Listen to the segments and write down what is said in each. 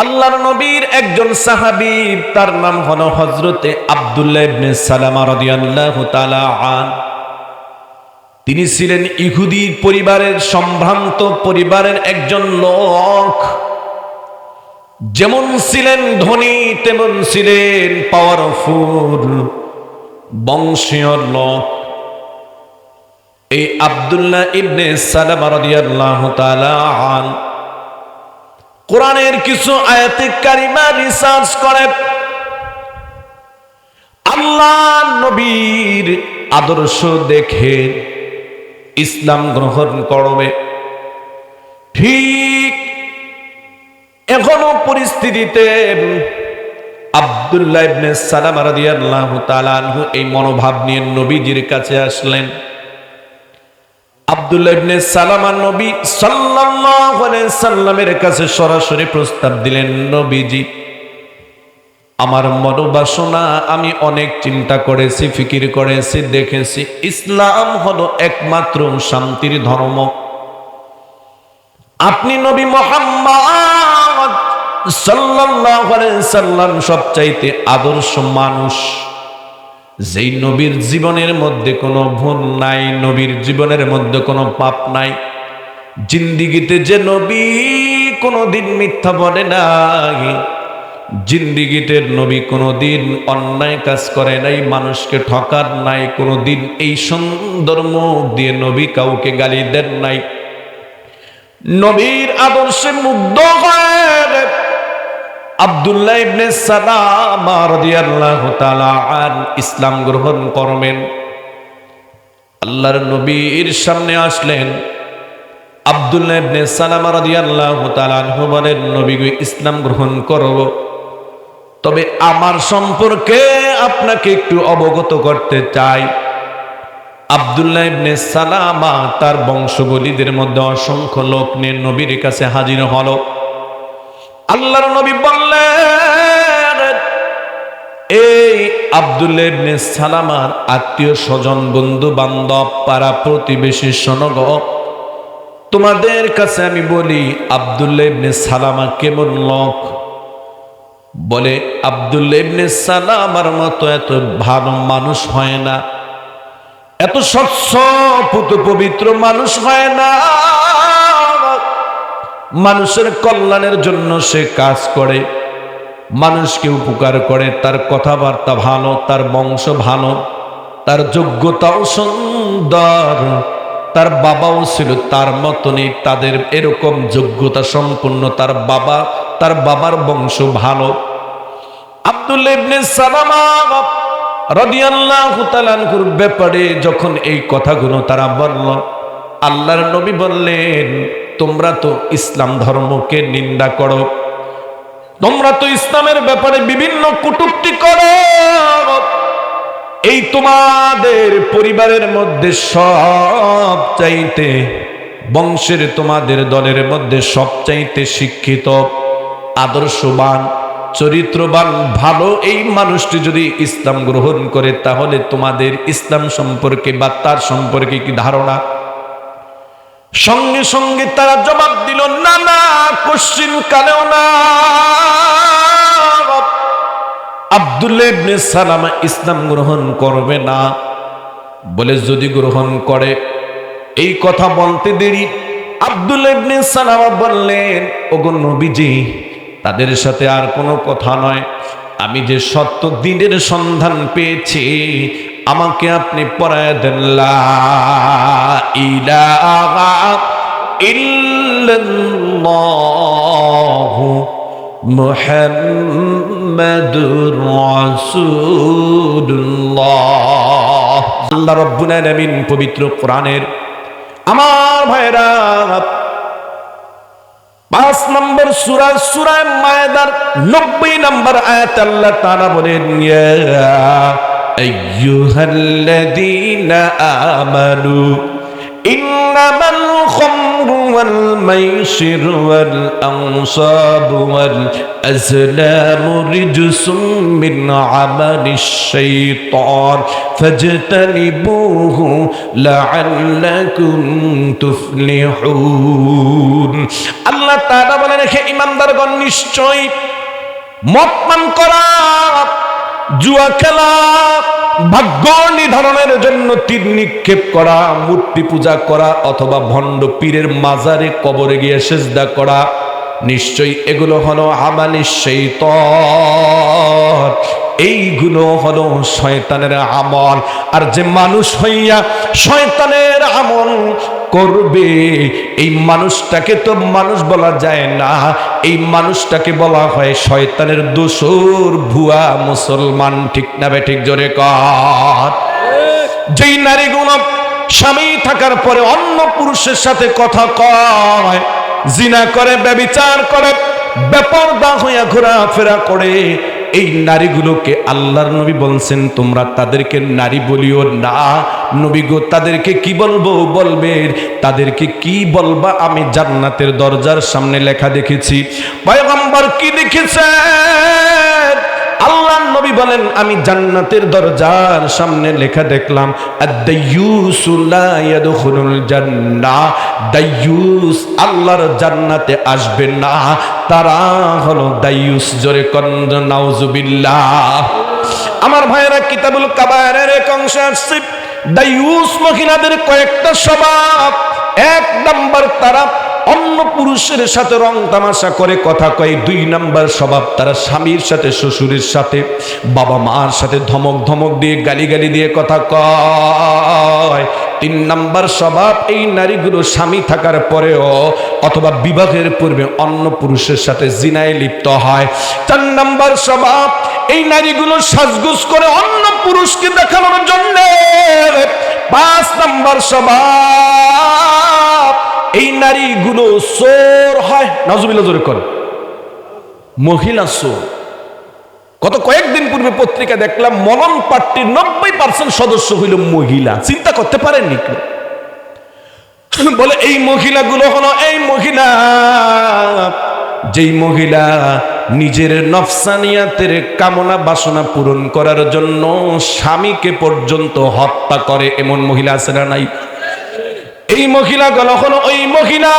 আল্লাহর নবীর একজন সাহাবী, তার নাম হলো হযরতে আব্দুল্লাহ ইবনে সালামা রাদিয়াল্লাহু তাআলা আন। তিনি ছিলেন ইহুদি পরিবারের, সম্ভ্রান্ত পরিবারের একজন লোক। যেমন ছিলেন ধনী, তেমন ছিলেন পাওয়ারফুল বংশীয় লোক। এই আব্দুল্লাহ ইবনে সালামা রাদিয়াল্লাহু তাআলা আন কোরআনের কিছু আয়াতে কারিমা রিসার্চ করে আল্লাহ নবীর আদর্শ দেখে ইসলাম গ্রহণ করবে। ঠিক এখনো পরিস্থিতিতে আব্দুল্লাহ ইবনে সালামা রাদিয়াল্লাহু তাআলা আনহু এই মনোভাব নিয়ে নবীজির কাছে আসলেন। আব্দুল্লাহ ইবনে সালামা নবী সাল্লাল্লাহু আলাইহি সাল্লামের কাছে সরাসরি প্রস্তাব দিলেন, নবীজি, আমার মনোবাসনা আমি অনেক চিন্তা করেছি, ফিকির করেছি, দেখেছি ইসলাম হলো একমাত্র শান্তির ধর্ম। আপনি নবী মুহাম্মদ সাল্লাল্লাহু আলাইহি সাল্লাম সবচাইতে আদর্শ মানুষ, যেই নবীর জীবনের মধ্যে কোনো ভুল নাই, নবীর জীবনের মধ্যে কোনো পাপ নাই। জিন্দিগিতে যে নবী কোনোদিন মিথ্যা বলে নাই, জিন্দিগিতে নবী কোনোদিন অন্যায় কাজ করে নাই, মানুষকে ঠকার নাই, কোনোদিন এই সুন্দর মুখ দিয়ে নবী কাউকে গালি দেন নাই। নবীর আদর্শে মুগ্ধ হয়ে আব্দুল্লাহ ইবনে সালামা রাদিয়াল্লাহু তাআলা আন ইসলাম গ্রহণ করবেন। আল্লাহর নবীর সামনে আসলেন। আব্দুল্লাহ ইবনে সালামা রাদিয়াল্লাহু তাআলা আনহু বলেন, নবী গো, ইসলাম গ্রহণ করব, তবে আমার সম্পর্কে আপনাকে একটু অবগত করতে চাই। আব্দুল্লাহ ইবনে সালামা তার বংশবলীদের মধ্যে অসংখ্য লোক নিয়ে নবীর কাছে হাজির হলো। আল্লাহর নবী বললেন, এই আব্দুল্লাহ ইবনে সালামার আত্মীয় স্বজন, বন্ধু বান্ধব, পাড়া প্রতিবেশী, শোনো গো, তোমাদের কাছে আমি বলি আব্দুল্লাহ ইবনে সালামা কেমন লোক। বলে, আব্দুল্লাহ ইবনে সালামার মতো এত ভালো মানুষ হয় না, এত স্বচ্ছ পুত পবিত্র মানুষ হয় না। মানুষের কল্যাণের জন্য সে কাজ করে, মানুষকে উপকার করে, তার কথাবার্তা ভালো, তার বংশ ভালো, তার যোগ্যতাও সুন্দর, তার বাবাও ছিল তার মতনই, তাদের এরকম যোগ্যতা সম্পন্ন তার বাবার বংশ ভালো। আব্দুল্লাহ ইবনে সালামা রাদিয়াল্লাহু তাআলা আনহুর ব্যাপারে যখন এই কথাগুলো তারা বলল, আল্লাহর নবী বললেন, তোমরা তো ইসলাম ধর্মকে নিন্দা করো, তোমরা তো ইসলামের ব্যাপারে বিভিন্ন কটূক্তি করো, এই তোমাদের পরিবারের মধ্যে সবচাইতে, বংশের তোমাদের দলের মধ্যে সবচাইতে শিক্ষিত, আদর্শবান, চরিত্রবান, ভালো এই মানুষটি যদি ইসলাম গ্রহণ করে, তাহলে তোমাদের ইসলাম সম্পর্কে বা তার সম্পর্কে কি ধারণা? সঙ্গে সঙ্গে তারা জবাব দিল, না না, কোশ্চিন কালেও না, আব্দুল্লাহ ইবনে সালামা ইসলাম গ্রহণ করবে না। বলে, যদি গ্রহণ করে, এই কথা বলতে দেরি আব্দুল্লাহ ইবনে সালামা বললেন, ওগো নবীজি, তাদের সাথে আর কোনো কথা নয়, আমি যে সত্য দ্বীনের সন্ধান পেয়েছি, আমাকে আপনি পড়ায় দেন, লা ইলাহা ইল্লাল্লাহু মুহাম্মাদুর রাসূলুল্লাহ। আল্লাহ রাব্বুল আলামিন পবিত্র কোরআনের, আমার ভাইরা, 5 নম্বর সূরা, সূরা মায়েদার 90 নম্বর আয়াত আল্লাহ তাআলা বলেন, ইয়া আইয়ুহাল্লাযীনা আমানু إنما الخمر والميسر والأنصاب والأزلام رجس من عمل الشيطان فاجتنبوه لعلكم تفلحون আল্লাহ তাআলা বলেন, হে ঈমানদারগণ, নিশ্চয় মদ পান করা, জুয়া খেলা, ভাগ্য নির্ধারণের জন্য তীর নিক্ষেপ করা, মূর্তি পূজা করা অথবা ভণ্ড পীরের মাজারে কবরে গিয়ে সিজদা করা, নিশ্চয়ই এগুলো হলো আমালিশ শাইতান, এইগুলো হলো শয়তানের আমল। আর যে মানুষ হইয়া শয়তানের আমল করবে, এই মানুষটাকে তো মানুষ বলা যায় না, এই মানুষটাকে বলা হয় শয়তানের দোসর, ভুয়া মুসলমান। ঠিক না বে ঠিক? জোরে কর। যেই নারীগুলো স্বামী থাকার পরে অন্য পুরুষের সাথে কথা কয়, জিনা করে, ব্যভিচার করে, বেপরদা হইয়া ঘোরাফেরা করে, এই নারীগুলোকে আল্লাহর নবী বলছেন তোমরা তাদেরকে নারী বলিও না। নবী গো, তাদেরকে কি বলবো? বলবে তাদেরকে কি বলবা? আমি জান্নাতের দরজার সামনে লেখা দেখেছি। পয়গম্বর কি লিখেছেন? আল্লাহর নবী বলেন, আমি জান্নাতের দরজার সামনে লেখা দেখলাম, আদ-দায়্যুসু লা ইয়াদখুলুল জান্নাহ, দায়্যুস আল্লাহর জান্নাতে আসবে না, তারা হলো দায়্যুস। জোরে কন্দ নাউজুবিল্লাহ। আমার ভাইয়েরা, কিতাবুল কাবায়েরের এক অংশে আসছে দায়্যুস মহিলাদের কয়েকটা স্বভাব। এক নাম্বার, তারা অন্য পুরুষের সাথে রং তামাশা করে কথা কয়। দুই নাম্বার স্বভাব, তারা স্বামীর সাথে, শ্বশুরের সাথে, বাবা মার সাথে ধমক ধমক দিয়ে, গালি দিয়ে কথা কয়। তিন নাম্বার স্বভাব, এই নারীগুলো স্বামী থাকার পরেও অথবা বিবাহের পূর্বে অন্য পুরুষের সাথে জিনায় লিপ্ত হয়। চার নাম্বার স্বভাব, এই নারীগুলো সাজগোজ করে অন্য পুরুষকে দেখানোর জন্য। পাঁচ নাম্বার স্বভাব, এই নারীগুলো চোর হয়। নাউজুবিল্লাহ, জোরে কর। মহিলা চোর। গত কয়েকদিন পূর্বে পত্রিকা দেখলাম, মনন পার্টির 90% সদস্য হইল মহিলা। চিন্তা করতে পারেননি? বলে এই মহিলাগুলো হলো এই মহিলা, যেই মহিলা নিজের নফসানিয়াতের কামনা বাসনা পূরণ করার জন্য স্বামীকে পর্যন্ত হত্যা করে। এমন মহিলা আছে না নাই? এই মহিলাগুলো হলো ওই মহিলা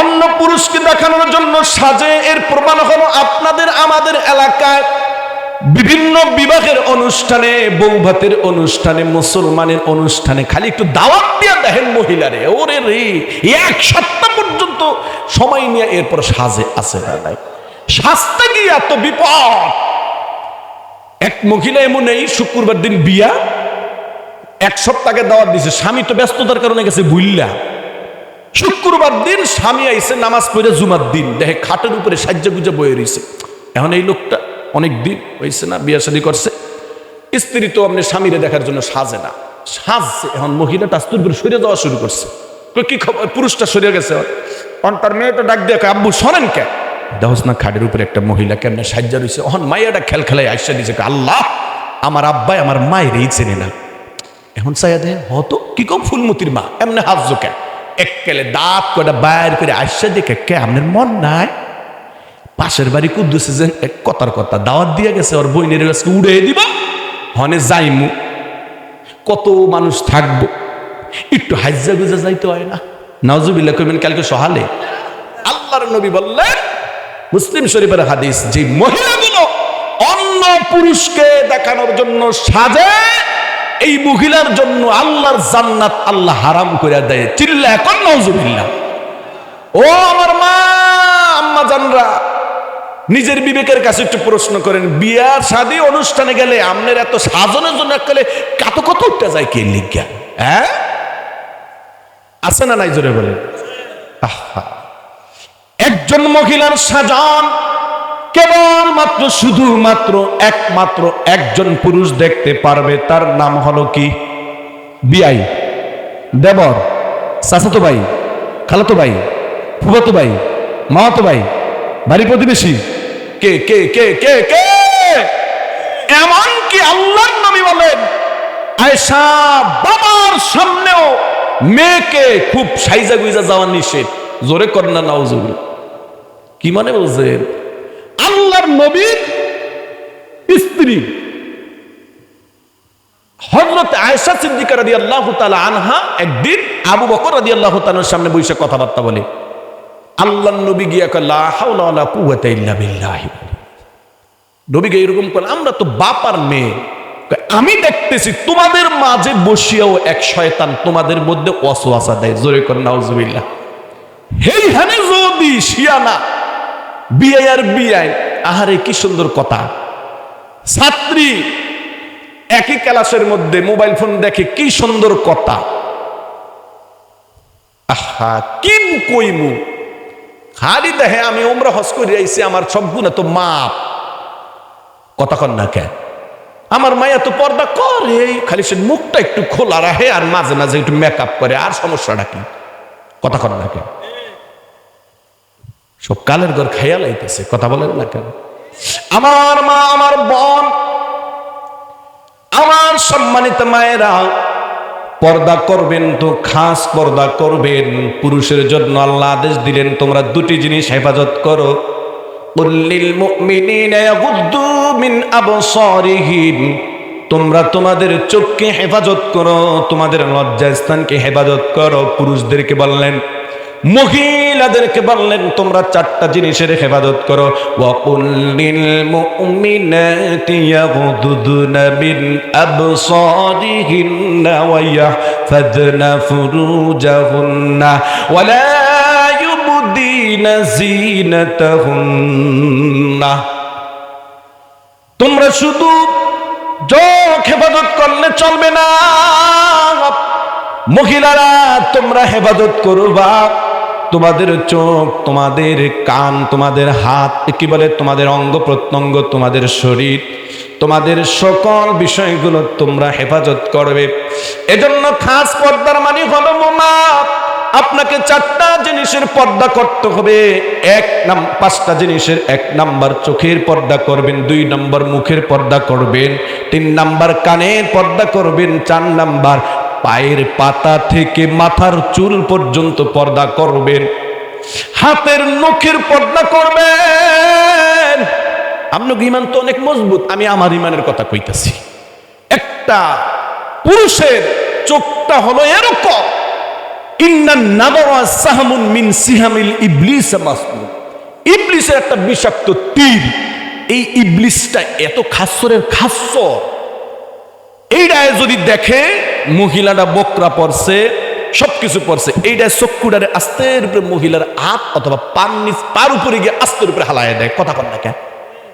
অন্য পুরুষকে দেখানোর জন্য সাজে। এর প্রমাণ হলো আপনাদের আমাদের এলাকায় বিভিন্ন বিবাহের অনুষ্ঠানে, বৌভাতের অনুষ্ঠানে, মুসলমানের অনুষ্ঠানে খালি একটু দাওয়াত দিয়ে দেখেন মহিলারে, ওরে রে, এক সপ্তাহ পর্যন্ত সময় নিয়ে এরপর সাজে আছে না নাই। সাজতে গিয়ে এত বিপদ। এক মহিলা এমন, এই শুক্রবার দিন বিয়া, এক সপ্তাহে দাওয়াত দিছে, স্বামী তো ব্যস্ততার কারণে গেছে বুইল্লা। শুক্রবার দিন স্বামী আইছে নামাজ পড়ে, জুমার দিন দেখে খাটের উপরে সাজ্জা গুজা বয়ে রয়েছে। এখন এই লোকটা অনেক দিন হয়েছে না বিয়া শাদী করছে, স্ত্রী তো আপনি স্বামীরে দেখার জন্য সাজে না, সাজছে। এখন মহিলাটা আস্তুর করে সরে যাওয়া শুরু করছে। কি খবর? পুরুষটা সরে গেছে। তার মেয়েটা ডাক দিয়ে, আব্বু শোনেন কে? দেখোস না খাটের উপরে একটা মহিলা কেমনে সাজ্জা রয়েছে। এখন মাইয়াটা খেলাই আইসা দিছে, আল্লাহ, আমার আব্বাই আমার মায়ের এই চেনে না। এখন চাইয়া দেন হতো কি কম ফুলমতির মা এমনি হাফজো কে, এককেলে দাঁত কটা বাইর করে আইসা দেখে, কে আপনার মন নাই? পাশের বাড়ি কুদ্দুসে যে এক কথার কথা দাওয়াত দিয়ে গেছে, ওর বইনের কাছে উড়ে দিব, হনে যাইমু, কত মানুষ থাকবো, একটু হাজ্জা গুজা যাইতে হয় না? নাউজুবিল্লাহ কইবেন কালকে সহালে। আল্লাহর নবী বললেন, মুসলিম শরীফের হাদিস, যে মহিলাগুলো অন্য পুরুষকে দেখানোর জন্য সাজে, এই মহিলার জন্য আল্লাহর জান্নাত আল্লাহ হারাম করে দেয়। চিল্লা এখন নাউজুবিল্লাহ। ও আমার মা, আম্মা জানরা, নিজের বিবেকের কাছে একটু প্রশ্ন করেন, বিয়া শাদী অনুষ্ঠানে গেলে আপনার এত সাজনের জন্য এককালে কত কত উঠতে যায় কে লিখা? হ্যাঁ, আছে না নাই? জোরে বলে। একজন মহিলার সাজন কেবলমাত্র, শুধুমাত্র, একমাত্র একজন পুরুষ দেখতে পারবে। তার নাম হলো কি? বিয়াই, দেবর, চাচাতো ভাই, খালাতো ভাই, ফুফাতো ভাই, মামাতো ভাই, বাড়ি প্রতিবেশী, কে কে কে কে কে এমনকি আল্লাহর নবী বলেন, আয়েশা বাবার সামনেও মেয়েকে খুব সাইজা গুইজা যাওয়া নিষেধ, জোরে করেন না নাউজুবিল্লাহ। কি মানে বলছেন? আল্লাহর নবীর স্ত্রী হযরত আয়েশা সিদ্দিকা রাদিয়াল্লাহু তাআলা আনহা একদিন আবু বকর রাদিয়াল্লাহু তাআলার সামনে বসে কথাবার্তা বলে। আল্লাহর নবী গিয়া কয় লা হাওলা ওয়ালা কুওয়াতা ইল্লা বিল্লাহ। নবীকে এরকম করে, আমরা তো বাপ আর মেয়ে, আমি দেখতেছি তোমাদের মাঝে বসিয়াও এক শয়তান তোমাদের মধ্যে ওয়াসওয়াসা দেয়, জোরে করে নাউজুবিল্লাহ। হেই হানে যদি শিয়ানা বিয়ে আর বিয়ে, আহারে কি সুন্দর কথা। ছাত্রী একই ক্লাসের মধ্যে মোবাইল ফোন দেখে, কি সুন্দর কথা। আহা কি কইমু, খালি দেখে আমি ওমরা হজ করে আইছি, আমার সব গুণা তো মাপ। কথা কন না কেন? আমার মায়া তো পর্দা করে, খালি সে মুখটা একটু খোলা রাখে আর মাঝে মাঝে একটু মেকআপ করে, আর সমস্যাটা কি? কথা কন না কেন? সব কালের ঘর খাইয়া লাইতেছে, কথা বলেন না কেন? আমার মা, আমার বোন, আমার সম্মানিত মায়েরা, পর্দা করবেন তো খাস পর্দা করবেন। পুরুষের জন্য আল্লাহ আদেশ দিলেন তোমরা দুটি জিনিস হেফাজত করো। কুল্লিল মুমিনিনা ইয়াগুদ্দু মিন আবসারিহিম, তোমরা তোমাদের চোখকে হেফাজত করো, তোমাদের লজ্জাস্থানকে হেফাজত করো। পুরুষদেরকে বললেন, মহিলাদেরকে বললেন তোমরা চারটা জিনিসের হেফাজত করো। ওয়া কুল্লিল মুমিনাতি ইয়াগুদ্দুনা মিন আবসারিহিন্না ওয়া ইয়াহফাযনা ফুরুজাহুন্না ওয়া লা ইউবদিনা যিনাতাহুন্না। তোমরা শুধু চোখ হেফাজত করলে চলবে না, মহিলারা তোমরা হেফাজত করবা তোমাদের চোখ, তোমাদের কান, তোমাদের হাত, কি বলে তোমাদের অঙ্গ প্রত্যঙ্গ, তোমাদের শরীর, তোমাদের সকল বিষয়গুলো তোমরা হেফাজত করবে। এজন্য খাস পর্দার মানে হলো মা, আপনাকে চারটা জিনিসের পর্দা করতে হবে। পাঁচটা জিনিসের 1 নাম্বার চোখের পর্দা করবেন, 2 নাম্বার মুখের পর্দা করবেন, 3 নাম্বার কানের পর্দা করবেন, 4 নাম্বার পায়ের পাতা থেকে মাথার চুল পর্যন্ত পর্দা করবেন, হাতের নখের পর্দা করবেন। আপনার ইমান তো অনেক মজবুত, আমি আমার ইমানের কথা কইতাছি। একটা পুরুষের চোখটা হলো এরকম, ইন্নান নাযরা সাহমুন মিন সিহামিল ইবলিস মাসলুল, ইবলিসের একটা বিষাক্ত তীর। এই ইবলিসটা এত খাসরের খাসর, এইটায় যদি দেখে মহিলাটা বকরা পড়ছে, সবকিছু পড়ছে, এইটায় চক্ষুটারে আস্তের উপরে মহিলার হাত অথবা পার উপরে গিয়ে আস্তের উপরে হালায় দেয়। কথা কন না কেন?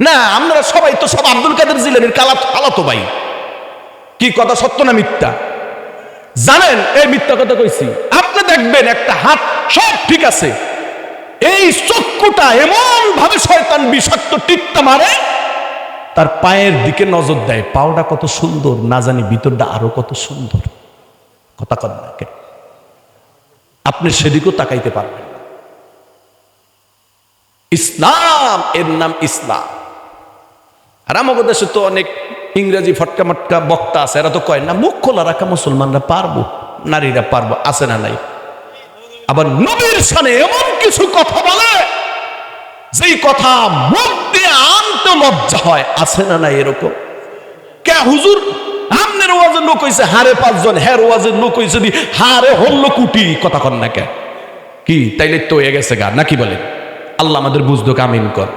না, আপনারা সবাই তো সব আব্দুল কাদের জিলানীর খালাতো ভাই। কি কথা সত্য না মিথ্যা জানেন? এই মিথ্যা কথা কইছি। আপনি দেখবেন একটা হাত সব ঠিক আছে, এই চক্ষুটা এমন ভাবে শয়তান বিষাক্ত টিপটা মারে, তার পায়ের দিকে নজর দেয়, পাওটা কত সুন্দর, না জানি ভিতরটা আরো কত সুন্দর। কথা কন না কেন? আপনি সেদিকেও তাকাইতে পারবেন না। ইসলাম, এর নাম ইসলাম। আর আমাদের দেশে তো অনেক ইংরেজি ফটকা মটকা বক্তা আছে, এরা তো কয় না মুখ খোলা রাখা মুসলমানরা পারবো, নারীরা পারবো, আছে না নাই? আবার নবীর শানে এমন কিছু কথা বলে যেই কথা মুখ দিয়ে আনতে লজ্জা হয়, আছে না নাই? এরকম কে হুজুর আমনের ওয়াজের লোক হইছে হারে 5 জন, হের ওয়াজের লোক হইছে দি হারে হল্লো কুটি। কথা কন না কে? কি তাইলে তো হয়ে গেছে গা নাকি বলেন? আল্লাহ আমাদের বুঝদোক, আমিন কর।